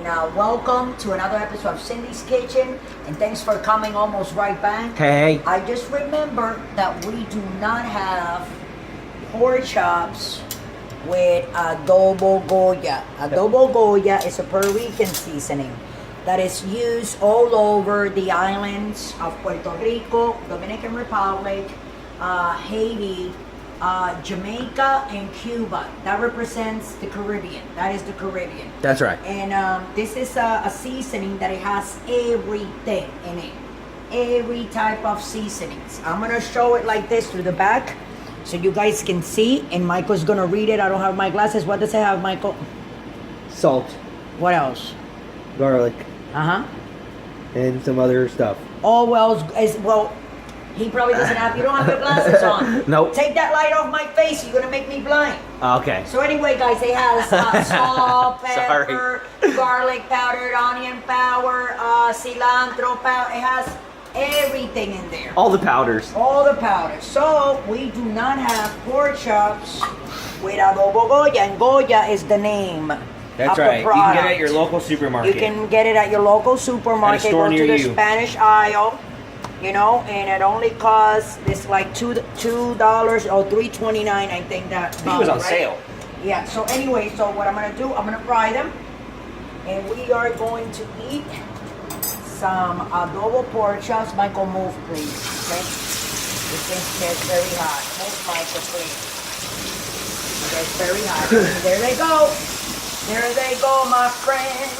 and welcome to another episode of Cindy's Kitchen, and thanks for coming almost right back. Hey. I just remember that we do not have pork chops with Adobo Goya. Adobo Goya is a Puerto Rican seasoning that is used all over the islands of Puerto Rico, Dominican Republic, Haiti, Jamaica, and Cuba. That represents the Caribbean. That is the Caribbean. That's right. And this is a seasoning that it has everything in it. Every type of seasonings. I'm going to show it like this through the back so you guys can see. And Michael's going to read it. I don't have my glasses. What does it have, Michael? Salt. What else? Garlic. Uh-huh. And some other stuff. Oh, well, he probably doesn't have, you don't have your glasses on. Nope. Take that light off my face. You're going to make me blind. Okay. So anyway, guys, it has salt, pepper, garlic powder, onion powder, cilantro powder. It has everything in there. All the powders. All the powders. So we do not have pork chops with Adobo Goya, and Goya is the name. That's of right. the product. You can get it at your local supermarket. You can get it at your local supermarket. At a store Go to near the you. Spanish aisle. You know, and it only costs this like $2 or $3.29, I think that. I think it was on sale. Yeah. So anyway, so what I'm gonna do, I'm gonna fry them, and we are going to eat some adobo pork chops. Michael, move please. Okay. This thing gets very hot. Move, Michael, please. It gets very hot. There they go. There they go, my friends.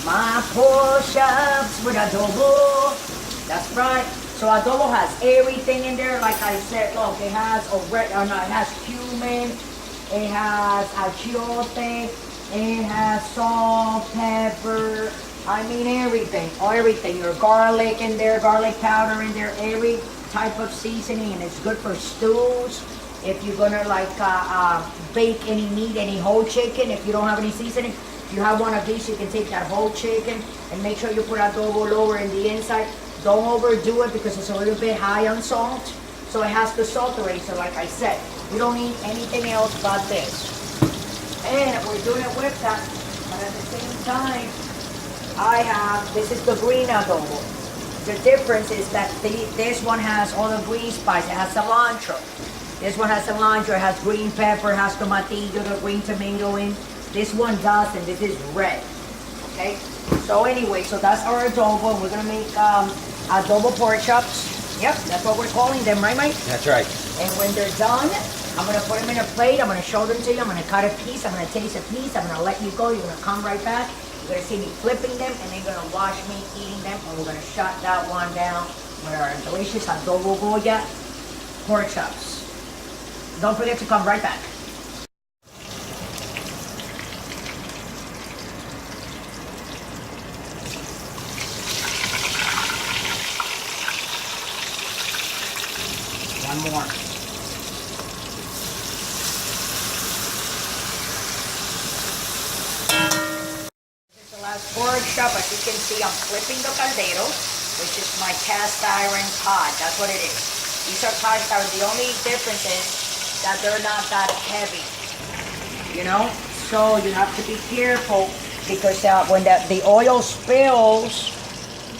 My pork chops with adobo. That's right. So adobo has everything in there. Like I said, look, it has it has cumin, it has achiote, it has salt, pepper. I mean everything. Everything. Your garlic in there, garlic powder in there, every type of seasoning, and it's good for stews. If you're gonna like bake any meat, any whole chicken, if you don't have any seasoning, if you have one of these, you can take that whole chicken and make sure you put adobo lower in the inside. Don't overdo it because it's a little bit high on salt. So it has the salt already. So like I said, we don't need anything else but this. And we're doing it with that. But at the same time, this is the green adobo. The difference is that this one has all the green spice. It has cilantro. This one has cilantro. It has green pepper. It has tomatillo, the green tomato in. This one doesn't. This is red. Okay? So anyway, so that's our adobo. We're going to make adobo pork chops. Yep, that's what we're calling them, right, Mike? That's right. And when they're done, I'm going to put them in a plate. I'm going to show them to you. I'm going to cut a piece. I'm going to taste a piece. I'm going to let you go. You're going to come right back. You're going to see me flipping them, and then you're going to watch me eating them. And we're going to shut that one down with our delicious Adobo Goya pork chops. Don't forget to come right back. One more. This is the last pork chop. As you can see, I'm flipping the caldero, which is my cast iron pot. That's what it is. These are cast iron. The only difference is that they're not that heavy. You know? So you have to be careful because when the oil spills,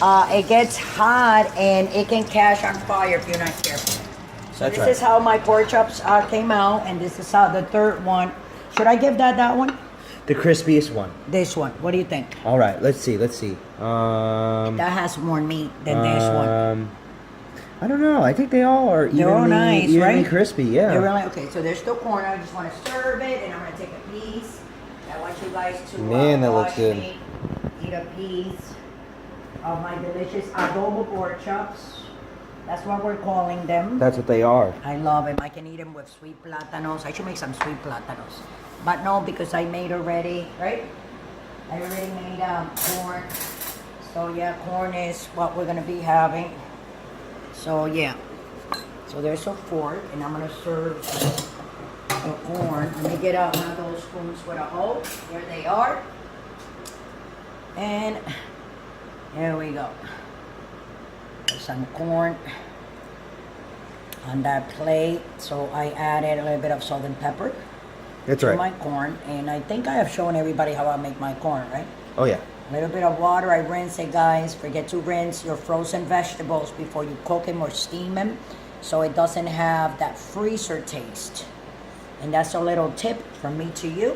it gets hot and it can catch on fire if you're not careful. So this is how my pork chops came out, and this is how the third one. Should I give that one? The crispiest one. This one. What do you think? All right. Let's see. That has more meat than this one. I don't know. I think they all are They're all nice, evenly right? crispy. Yeah. They're really okay. So there's still corn. I just want to serve it, and I'm gonna take a piece. I want you guys to Man, that looks watch good. me eat a piece of my delicious adobo pork chops. That's what we're calling them. That's what they are. I love them. I can eat them with sweet plátanos. I should make some sweet plátanos. But no, because I made already, right? I already made corn. So yeah, corn is what we're going to be having. So yeah. So there's a fork, and I'm going to serve the corn. Let me get out one of those spoons with a hole. There they are. And here we go. There's some corn on that plate. So I added a little bit of salt and pepper. That's to right. my corn. And I think I have shown everybody how I make my corn, right? Oh yeah. A little bit of water, I rinse it, guys. Forget to rinse your frozen vegetables before you cook them or steam them, so it doesn't have that freezer taste. And that's a little tip from me to you,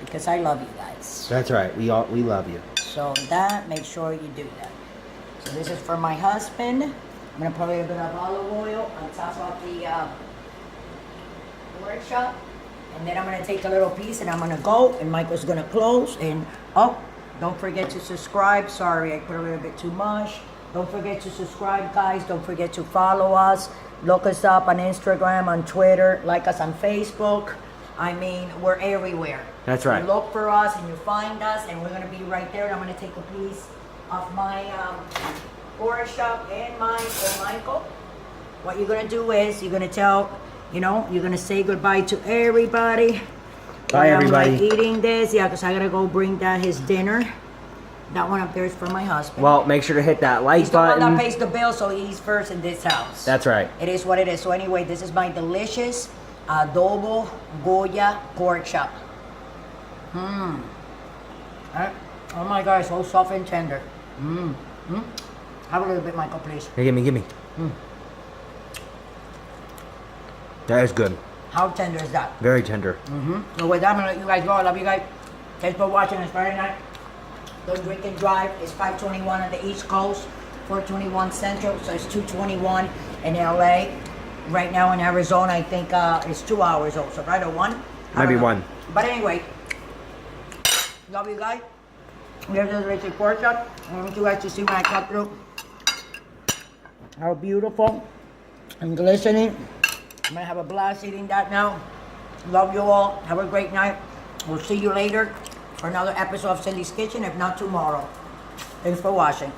because I love you guys. That's right. We love you. So that, make sure you do that. So this is for my husband. I'm gonna put a little bit of olive oil on top of the pork chop. And then I'm gonna take a little piece and I'm gonna go, and Michael's gonna close. And oh, don't forget to subscribe. Sorry, I put a little bit too much. Don't forget to subscribe, guys. Don't forget to follow us. Look us up on Instagram, on Twitter. Like us on Facebook. I mean, we're everywhere. That's right. You look for us and you find us, and we're gonna be right there. And I'm gonna take a piece of my pork chop and mine for Michael. What you're gonna do is you're gonna tell, you're gonna say goodbye to everybody. Bye, everybody. I'm like eating this, yeah, because I gotta go bring that his dinner. That one up there is for my husband. Well, make sure to hit that like He's the one button. that pays the bill, so he's first in this house. That's right. It is what it is. So anyway, this is my delicious Adobo Goya pork chop. Oh my God, it's so soft and tender. Have a little bit, Michael, please. Here, give me. That is good. How tender is that? Very tender. So with that, I'm gonna let you guys go. I love you guys. Thanks for watching. It's Friday night. Don't drink and drive. It's 5:21 on the East Coast, 4:21 Central, so it's 2:21 in LA. Right now in Arizona, I think it's 2 hours also, right? Or one? I Maybe don't know. one. But anyway, love you guys. Here's the delicious pork chop. I want you guys to see when I cut through how beautiful and glistening. I'm gonna have a blast eating that now. Love you all. Have a great night. We'll see you later for another episode of Cindy's Kitchen, if not tomorrow. Thanks for watching.